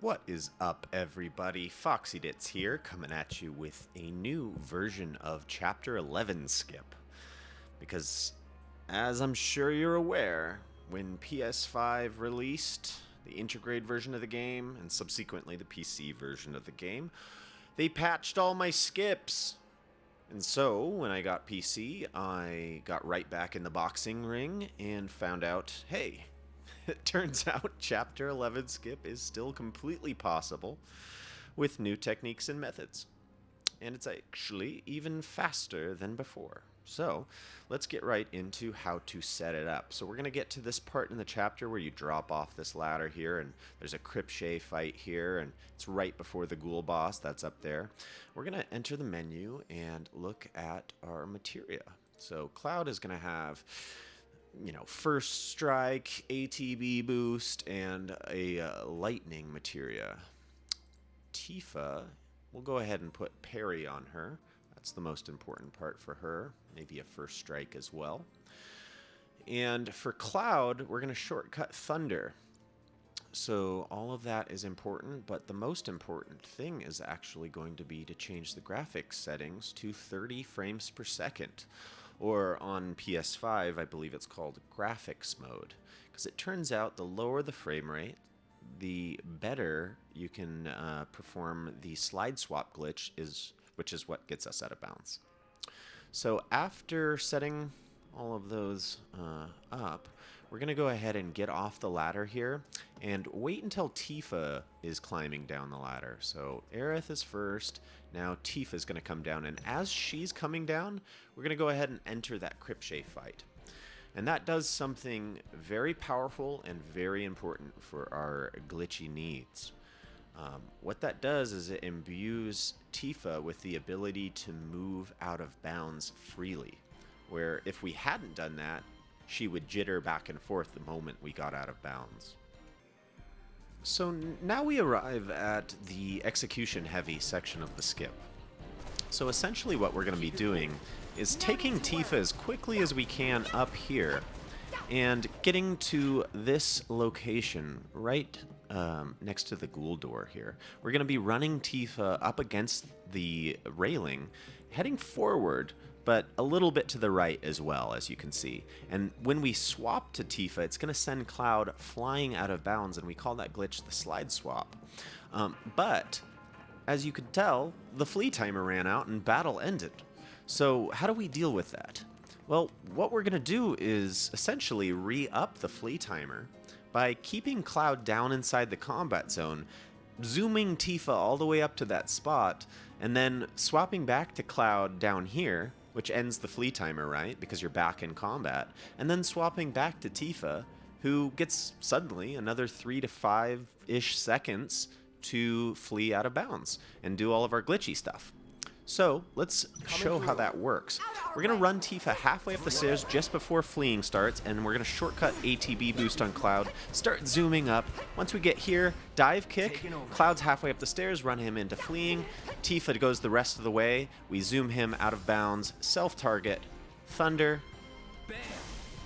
What is up, everybody? foxydits here, coming at you with a new version of Chapter 11 Skip. Because, as I'm sure you're aware, when PS5 released the integrated version of the game, and subsequently the PC version of the game, they patched all my skips. And so, when I got PC, I got right back in the boxing ring and found out, hey, it turns out Chapter 11 Skip is still completely possible with new techniques and methods. And it's actually even faster than before. So, let's get right into how to set it up. So we're going to get to this part in the chapter where you drop off this ladder here, and there's a crochet fight here, and it's right before the Ghoul boss that's up there. We're going to enter the menu and look at our materia. So Cloud is going to have, first strike, ATB boost, and a lightning materia. Tifa, we'll go ahead and put parry on her. That's the most important part for her. Maybe a first strike as well. And for Cloud, we're going to shortcut Thunder. So all of that is important, but the most important thing is actually going to be to change the graphics settings to 30 frames per second. Or on PS5, I believe it's called graphics mode. Because it turns out the lower the frame rate, the better you can perform the slide swap glitch, which is what gets us out of bounds. So after setting all of those up, we're going to go ahead and get off the ladder here and wait until Tifa is climbing down the ladder. So Aerith is first, now Tifa is going to come down, and as she's coming down, we're going to go ahead and enter that crochet fight. And that does something very powerful and very important for our glitchy needs. What that does is it imbues Tifa with the ability to move out of bounds freely, where if we hadn't done that, she would jitter back and forth the moment we got out of bounds. So now we arrive at the execution heavy section of the skip. So essentially what we're going to be doing is taking Tifa as quickly as we can up here and getting to this location right next to the Ghoul door here. We're going to be running Tifa up against the railing, heading forward, but a little bit to the right as well, as you can see. And when we swap to Tifa, it's going to send Cloud flying out of bounds, and we call that glitch the slide swap. But, as you could tell, the flee timer ran out and battle ended. So how do we deal with that? Well, what we're going to do is essentially re-up the flee timer by keeping Cloud down inside the combat zone, zooming Tifa all the way up to that spot, and then swapping back to Cloud down here, which ends the flee timer, right? Because you're back in combat. And then swapping back to Tifa, who gets suddenly another 3 to 5-ish seconds to flee out of bounds and do all of our glitchy stuff. So let's show how that works. We're going to run Tifa halfway up the stairs just before fleeing starts, and we're going to shortcut ATB boost on Cloud, start zooming up. Once we get here, dive kick, Cloud's halfway up the stairs, run him into fleeing. Tifa goes the rest of the way. We zoom him out of bounds, self-target, Thunder,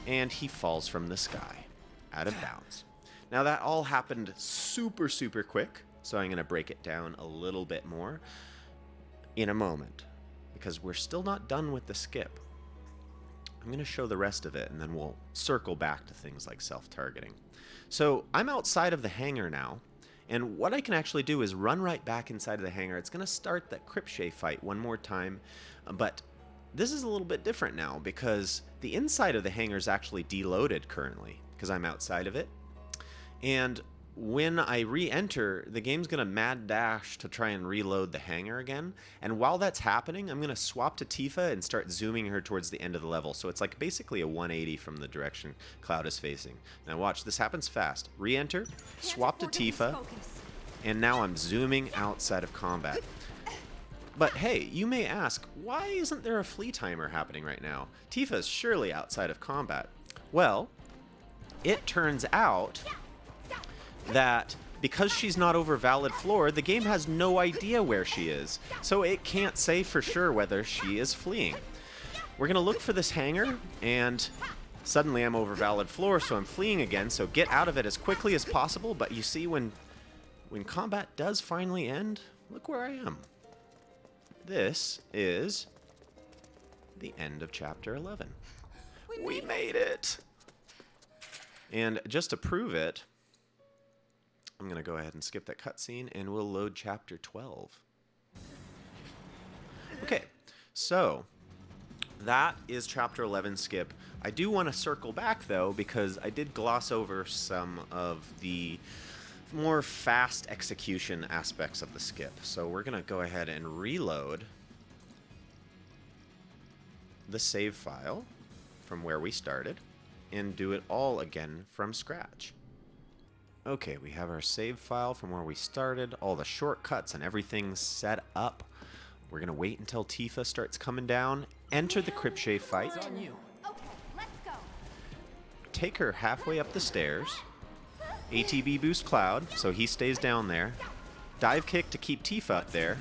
and he falls from the sky, out of bounds. Now that all happened super, super quick, so I'm going to break it down a little bit more in a moment, because we're still not done with the skip. I'm going to show the rest of it, and then we'll circle back to things like self-targeting. So I'm outside of the hangar now, and what I can actually do is run right back inside of the hangar. It's going to start that crochet fight one more time, but this is a little bit different now, because the inside of the hangar is actually deloaded currently, because I'm outside of it. And when I re-enter, the game's going to mad dash to try and reload the hangar again. And while that's happening, I'm going to swap to Tifa and start zooming her towards the end of the level. So it's like basically a 180 from the direction Cloud is facing. Now watch, this happens fast. Re-enter, swap to Tifa, and now I'm zooming outside of combat. But hey, you may ask, why isn't there a flee timer happening right now? Tifa's surely outside of combat. Well, it turns out that because she's not over valid floor, the game has no idea where she is, so it can't say for sure whether she is fleeing. We're gonna look for this hangar, and suddenly I'm over valid floor, so I'm fleeing again, so get out of it as quickly as possible. But you see, when when combat does finally end, look where I am. This is the end of Chapter 11. We made it! And just to prove it, I'm going to go ahead and skip that cutscene, and we'll load Chapter 12. Okay, so that is Chapter 11 skip. I do want to circle back, though, because I did gloss over some of the more fast execution aspects of the skip. So we're going to go ahead and reload the save file from where we started and do it all again from scratch. Okay, we have our save file from where we started, all the shortcuts and everything's set up. We're going to wait until Tifa starts coming down, enter the Cripshay fight, Okay, let's go. take her halfway up the stairs, ATB boost Cloud so he stays down there, dive kick to keep Tifa up there,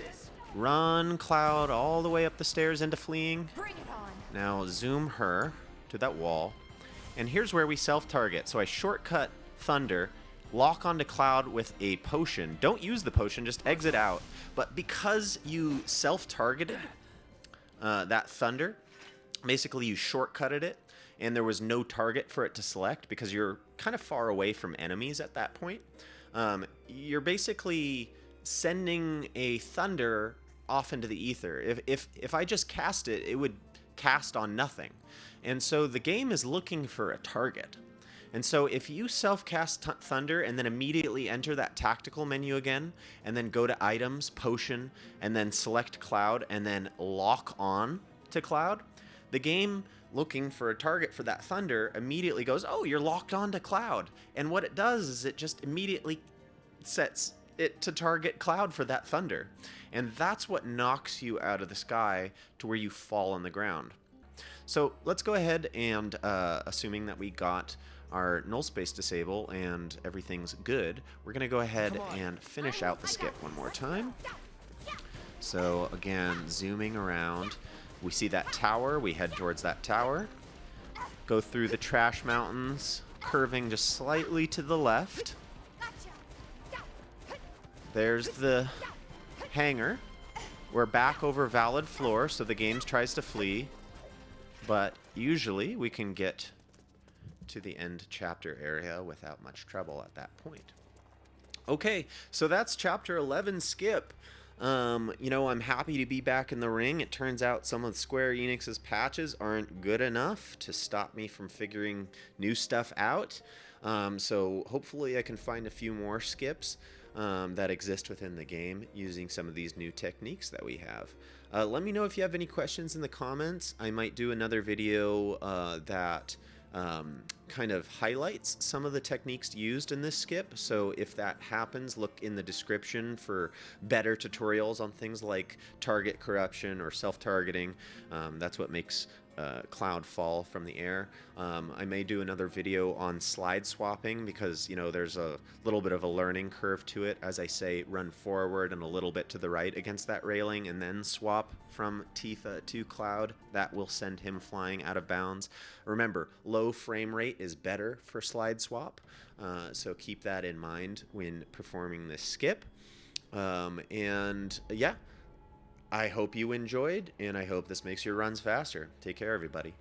run Cloud all the way up the stairs into fleeing. Bring it on. Now zoom her to that wall, and here's where we self-target. So I shortcut Thunder, lock onto Cloud with a potion. Don't use the potion, just exit out. But because you self-targeted that Thunder, basically you shortcutted it, and there was no target for it to select because you're kind of far away from enemies at that point. You're basically sending a Thunder off into the ether. If I just cast it, it would cast on nothing. And so the game is looking for a target. And so if you self-cast Thunder and then immediately enter that tactical menu again, and then go to items, potion, and then select Cloud, and then lock on to Cloud, the game looking for a target for that Thunder immediately goes, oh, you're locked on to Cloud. And what it does is it just immediately sets it to target Cloud for that Thunder. And that's what knocks you out of the sky to where you fall on the ground. So let's go ahead and, assuming that we got our null space disable and everything's good, we're going to go ahead and finish out the skip one more time. So again, zooming around, we see that tower, we head towards that tower, go through the trash mountains, curving just slightly to the left. There's the hangar. We're back over valid floor, so the game tries to flee, but usually we can get to the end chapter area without much trouble at that point. Okay, so that's Chapter 11 skip. You know, I'm happy to be back in the ring. It turns out some of Square Enix's patches aren't good enough to stop me from figuring new stuff out. So hopefully I can find a few more skips that exist within the game using some of these new techniques that we have. Let me know if you have any questions in the comments. I might do another video that kind of highlights some of the techniques used in this skip. So if that happens, look in the description for better tutorials on things like target corruption or self-targeting. That's what makes Cloud fall from the air. I may do another video on slide swapping because, you know, there's a little bit of a learning curve to it. As I say, run forward and a little bit to the right against that railing and then swap from Tifa to Cloud. That will send him flying out of bounds. Remember, low frame rate is better for slide swap, so keep that in mind when performing this skip. And yeah, I hope you enjoyed, and I hope this makes your runs faster. Take care, everybody.